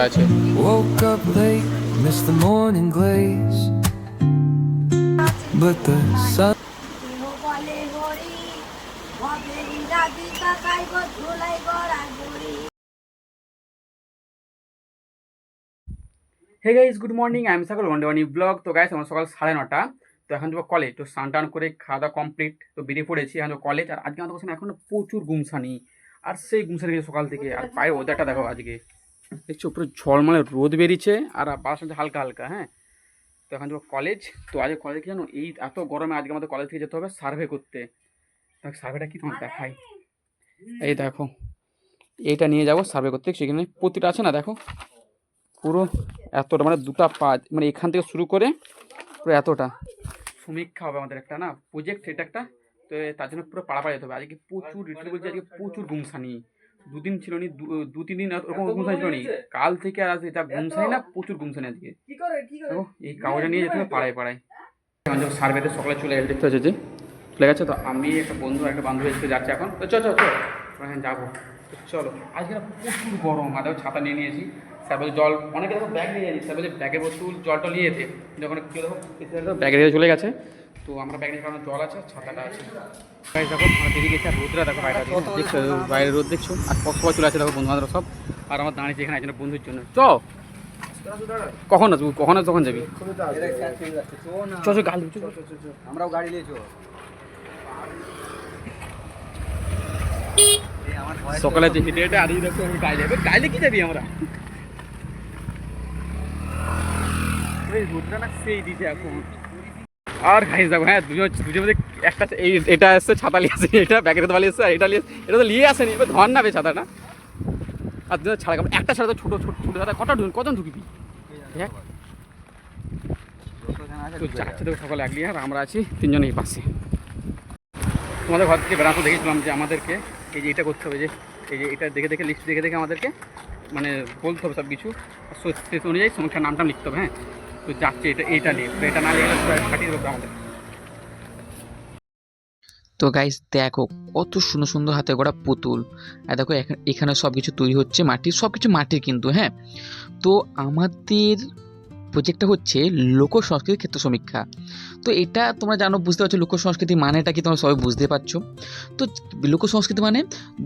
করা আছে। Woke up late, missed the morning glaze, but the sun. Hey guys, good morning, I am সাকল ওয়ান্ডাওয়ানি blog. তো guys আমার সকাল 9:30, তো এখন যাবো কলেজ। তো স্নান টান করে খাওয়া দাওয়া কমপ্লিট, তো বেরিয়ে পড়েছি এখন যাবো কলেজ। আর আজকে আমাদের কাছে এখন প্রচুর গুমসানি, আর সেই গুমসানি গেছে সকাল থেকে। আর পায়ে ওয়েদারটা দেখো, আজকে দেখছো পুরো ঝলমলে রোদ বেরিয়েছে আর বাতাস হচ্ছে হালকা হালকা। হ্যাঁ, তো এখন যাবো কলেজ। তো আজকে কলেজে কি জানো, এই এত গরমে আজকে আমাদের কলেজ থেকে যেতে হবে সার্ভে করতে। দেখ সার্ভেটা কি তোমার দেখাই, এই দেখো এইটা নিয়ে যাবো সার্ভে করতে। সেখানে প্রতিটা আছে না, দেখো পুরো এতটা, মানে দুটা পা, মানে এখান থেকে শুরু করে পুরো এতটা সমীক্ষা হবে আমাদের একটা না প্রজেক্ট, এটা একটা। তো তার জন্য পুরো পাড়াপাড়ি যেতে হবে। আজকে প্রচুর রিটেল বলছে, আজকে প্রচুর গুমসানি। দুদিন ছিল নি, দু তিন দিন ওরকম গুমসানি ছিল নি, কাল থেকে আর আজকে যা গুমসানি না, প্রচুর গুমসানি আজকে। দেখো এই কাগজটা নিয়ে যেতে হবে পাড়ায় পাড়ায়। সার্ভেতে সকালে চলে গেছে, দেখতে হচ্ছে যে চলে গেছে। তো আমি একটা বন্ধু একটা বান্ধবী এসে যাচ্ছে এখন। তো চল হ্যাঁ যাবো, চলো। আজকে না প্রচুর গরম, আর দেখো ছাতা নিয়ে নিয়েছি। স্যার বলছে জল, অনেকে দেখো ব্যাগ নিয়ে যাচ্ছি, স্যার বলছে ব্যাগের বোতল জলটা নিয়ে যেতে। যখন কেউ দেখো ব্যাগে নিয়ে চলে গেছে। তো আমরা ব্যাগ নিয়ে, কারণ জল আছে, ছাতাটা আছে। দেখো আমরা বেরিয়ে গেছি, আর রোদরা দেখো বাইরে দেখছো, বাইরে রোদ দেখছো। আর কত সবাই চলে আছে দেখো, বন্ধু বান্ধব সব। আর আমার দাঁড়িয়েছি এখানে একজন বন্ধুর জন্য। কখন আসবো, কখন আসবো, কখন যাবি? গাড়ি, আমরাও গাড়ি নিয়েছো। সকালে যে হেঁটে হেঁটে আড়িয়ে দেখো গাড়ি যাবে, গাড়িলে কি যাবি আমরা? রোদটা না সেই দিতে এখন। আর গাইস দেখো, হ্যাঁ দুজন মধ্যে একটা এটা এসছে ছাতা নিয়ে আসে, এটা ব্যাগের তো বালিয়ে এসছে, আর এটা নিয়ে, এটা তো নিয়ে আসেনি, এবার ধর না বে ছাতাটা। আর দুজন ছাড়া একটা ছাড়া তো ছোটো ছোটো ছোটো ছাতা কজন ঢুকিবি? দেখ তো যাচ্ছে তো সকালে একলি, আর আমরা আছি তিনজন এই পাশে। তোমাদের ঘর থেকে বেড়াতে দেখেছিলাম যে আমাদেরকে এই যে এটা করতে হবে, যে এই যে এটা দেখে দেখে লিস্ট দেখে দেখে আমাদেরকে মানে বলতে হবে সব কিছু, সে অনুযায়ী সমস্যার নামটা লিখতে হবে। হ্যাঁ, তো যাচ্ছে এটা নিয়ে, তো এটা না নিয়ে ফাটিয়ে দেবে আমাদের। তো গাইস দেখো কত সুন্দর সুন্দর হাতে গড়া পুতুল। আর দেখো এখানে সব কিছু তৈরি হচ্ছে মাটির, সব কিছু মাটির কিন্তু। হ্যাঁ, তো আমাদের প্রজেক্টটা হচ্ছে লোক সংস্কৃতির ক্ষেত্র সমীক্ষা। তো এটা তোমরা জানো, বুঝতে পারছো লোক সংস্কৃতি মানেটা কি, তোমরা সবাই বুঝতে পারছো। তো লোক সংস্কৃতি মানে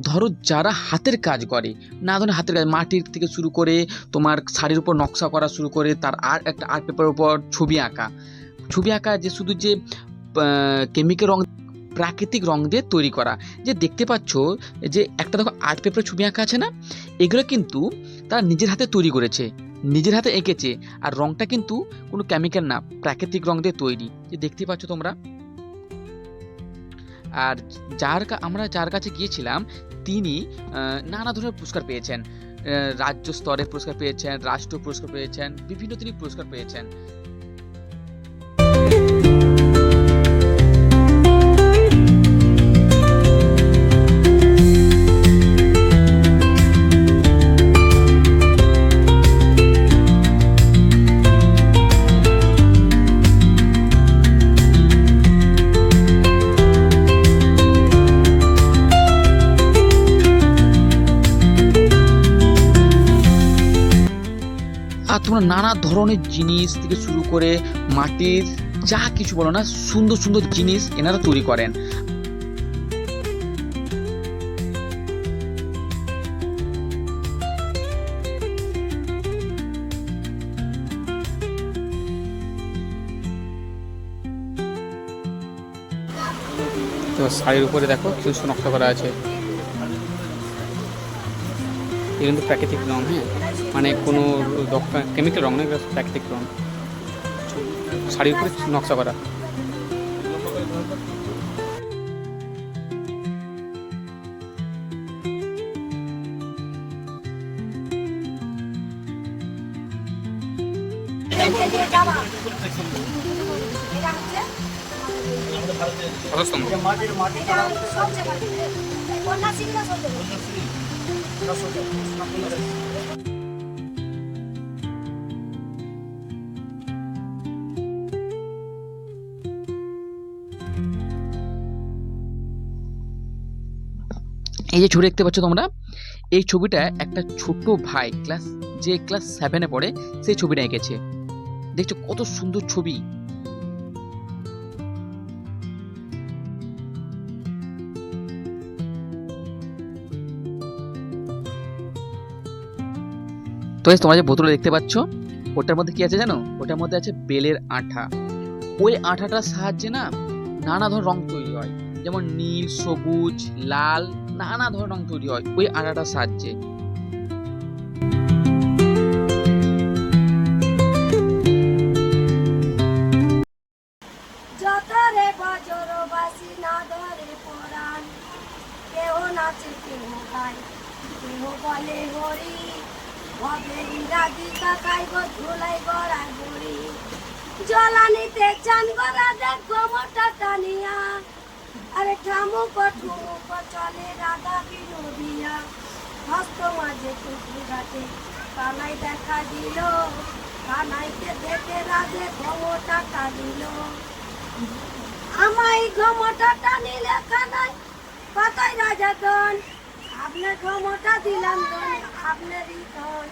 ধরো যারা হাতের কাজ করে, না ধরনের হাতের কাজ, মাটির থেকে শুরু করে তোমার শাড়ির উপর নকশা করা শুরু করে, তার একটা আর্ট পেপারের উপর ছবি আঁকা, যে শুধু যে কেমিক্যাল রং, প্রাকৃতিক রং দিয়ে তৈরি করা। যে দেখতে পাচ্ছ যে একটা দেখো আর্ট পেপারে ছবি আঁকা আছে না, এগুলো কিন্তু তারা নিজের হাতে তৈরি করেছে, নিজের হাতে এঁকেছে। আর রংটা কিন্তু কোনো কেমিক্যাল না, প্রাকৃতিক রং দিয়ে তৈরি, যে দেখতে পাচ্ছ তোমরা। আর আমরা যার কাছে গিয়েছিলাম, তিনি নানা ধরনের পুরস্কার পেয়েছেন, রাজ্য স্তরের পুরস্কার পেয়েছেন, রাষ্ট্রীয় পুরস্কার পেয়েছেন, বিভিন্ন তিনি পুরস্কার পেয়েছেন। আর তোমরা নানা ধরনের জিনিস থেকে শুরু করে মাটির যা কিছু বলো না, সুন্দর সুন্দর জিনিস এনারা তৈরি করেন। তো শাড়ির উপরে দেখো কিছু নকশা করা আছে, এটা কিন্তু প্রাকৃতিক রং। হ্যাঁ, মানে কোনো কেমিক্যাল রং না, এটা প্রাকৃতিক রং, শাড়ির উপরে নকশা করা। এই যে ছবি দেখতে পাচ্ছ তোমরা, এই ছবিটা একটা ছোট ভাই ক্লাস 7-এ পড়ে সেই ছবিটা এঁকেছে। দেখছো কত সুন্দর ছবি। তো guys, তোমরা যে বোতলে দেখতে পাচ্ছ ওটার মধ্যে কি আছে জানো? ওটার মধ্যে আছে বেলের আঠা। ওই আঠাটার সাহায্যে না নানা ধরনের রং তৈরি হয়, যেমন নীল, সবুজ, লাল, নানা ধরনের রং তৈরি হয় ওই আঠাটার সাহায্যে। যতরে বজর বাসি না ধরে পরাণ, কেহ নাচে কেহ গায়, কেহ বলে হরি, ভবেরি রাধিকা খাইব ধুলাই গড়ায় বড়ি। জলানিতে চান গড়া দেখো মোটা টানিয়া, আরে ঠামুক ঠুমুক চলে রাধা বিনোদিয়া। হস্ত মাঝে পুকুর ঘাটে কানাই দেখা দিল, কানাইকে দেখে রাধে ক্ষমতা টানিল। আমায় ক্ষমতা টানিলে কানাই পাতায় রাজা ধন, আপনার ক্ষমতা দিলাম ধন আপনারই ধন।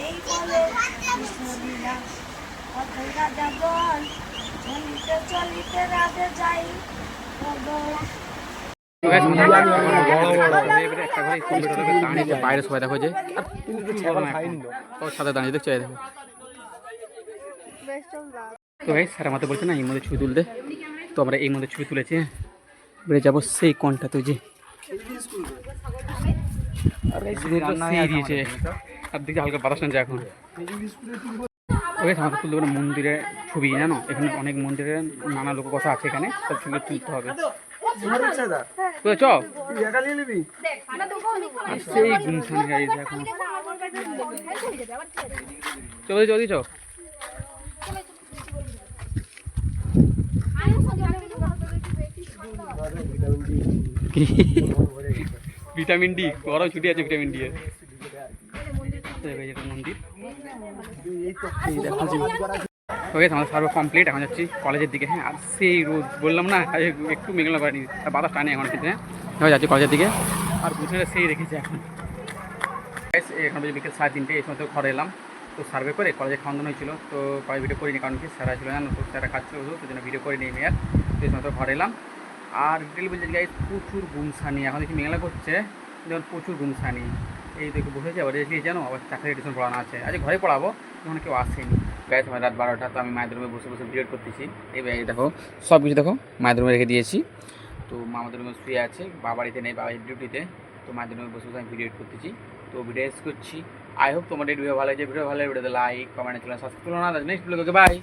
এই বলে কৃষ্ণ লীলা কথাই রাজা ধন, চলিতে চলিতে রাধে যাই ভগবান। তো guys, একটা ঘরে কম্পিউটারে দাঁড়িয়ে বাইরে সবাই দেখো যে সাথে দাঁড়িয়ে দেখছো, এই দেখো। তো ভাই স্যার আমাদের বলছে না এই মধ্যে ছবি তুলতে, তো আমরা এই মধ্যে ছবি তুলেছি। হ্যাঁ, এবারে যাবো সেই কোনটা তো যে সেই দিয়েছে, আর দিকে হালকা বাতাস না যায় এখন। ওকে আমাকে তুলতে পারে মন্দিরের ছবি, জানো এখানে অনেক মন্দিরের নানা লোক কথা আছে, এখানে সব ছবি তুলতে হবে। চ আর সেই গুমসানি গাড়ি এখন চলে চলে চ। ভিটামিন ডি গরম ছুটি আছে, ভিটামিন ডি এর মন্দির। ওকে আমাদের সার্ভ কমপ্লিট, এখন যাচ্ছি কলেজের দিকে। হ্যাঁ, আর সেই রোদ বললাম না একটু মেঘলা করেনি, আর বাতাস টানে এখন কিন্তু। হ্যাঁ, এবার যাচ্ছি কলেজের দিকে, আর বুঝে সেই রেখেছি এখন। এখন বাজে বিকেল 3:30, এই সময় তো ঘরে এলাম। তো সার্ভে করে কলেজে খাওয়ান দাওয়ান হয়েছিল, তো কলেজ ভিডিও করিনি, কারণ কি স্যারা ছিল জানো, তো স্যারা খাচ্ছিল ওষুধ, সেই জন্য ভিডিও করিনি আমি আর। তো এই সময় তো ঘরে এলাম, আর ডিটেল বলছে গাইস প্রচুর গুমসানি, এখন দেখি মেঘলা করছে যেমন প্রচুর গুমসানি। এই দেখে বসেছে, আবার দেখি জানো আবার চাকরি এডিশন পড়ানো আছে, আজ ঘরে পড়াবো, যখন কেউ আসেনি। গাইস আমার রাত 12টা, তো আমি মায়ের রুমে বসে বসে ভিডিও করতেছি। এই দেখো সব কিছু দেখো মায়ের রুমে রেখে দিয়েছি। তো মা আমাদের রুমে শুয়ে আছে, বাবা বাড়িতে নেই, বাবা ডিউটিতে। তো মায়ের রুমে বসে বসে আমি ভিডিও করতেছি, তো ভিডিও এডিট করছি। আই হোপ তোমাদের ভিডিও ভালো লাগছে। ভিডিও ভালো লাগে ভিডিওতে লাইক কমেন্ট চ্যানেল সাবস্ক্রাইব করো না। Next video, by.